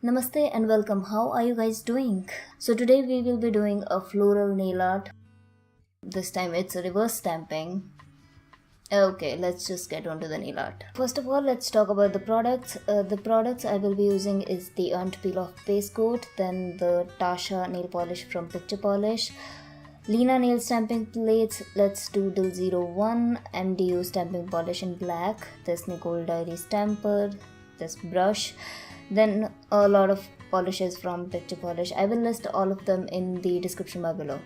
Namaste and welcome. How are you guys doing? So today we will be doing a floral nail art. This time it's a reverse stamping. Okay, let's just get on to the nail art. First of all, let's talk about the products. The products I will be using is the Untitled Peel Off Base Coat, then the Tasha nail polish from Picture Polish, Lina nail stamping plates, Let's Doodle 01, MDU stamping polish in black, this Nicole diary stamper, this brush, then a lot of polishes from Picture Polish. I will list all of them in the description bar below.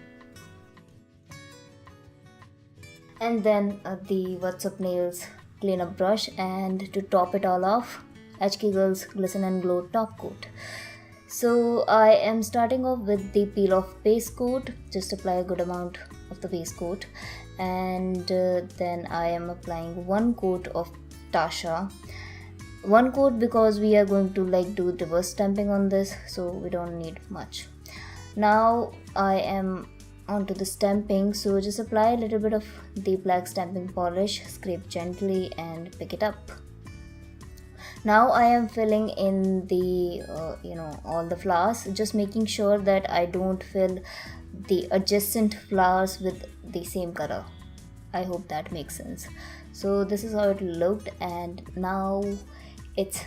And then the Whatsup nails cleanup brush, and to top it all off, HK Girls Glisten and Glow top coat. So I am starting off with the peel off base coat. Just apply a good amount of the base coat, and then I am applying one coat of Tasha. One coat because we are going to do reverse stamping on this, so we don't need much. Now I am onto the stamping, so just apply a little bit of the black stamping polish, scrape gently and pick it up. Now I am filling in the all the flowers, just making sure that I don't fill the adjacent flowers with the same color. I hope that makes sense. So this is how it looked, and now it's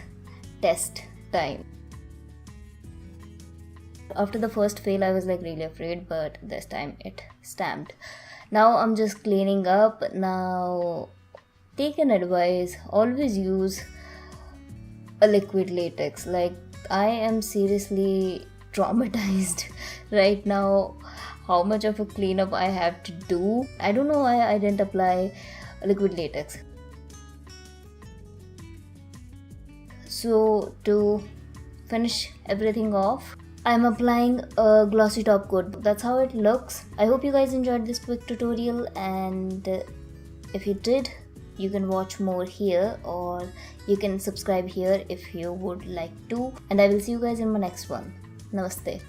test time. After the first fail I was really afraid, but this time it stamped. Now I'm just cleaning up. Now take an advice, always use a liquid latex. I am seriously traumatized right now how much of a cleanup I have to do. I don't know why I didn't apply liquid latex. So to finish everything off, I'm applying a glossy top coat. That's how it looks. I hope you guys enjoyed this quick tutorial, and if you did, you can watch more here, or you can subscribe here if you would like to, and I will see you guys in my next one. Namaste.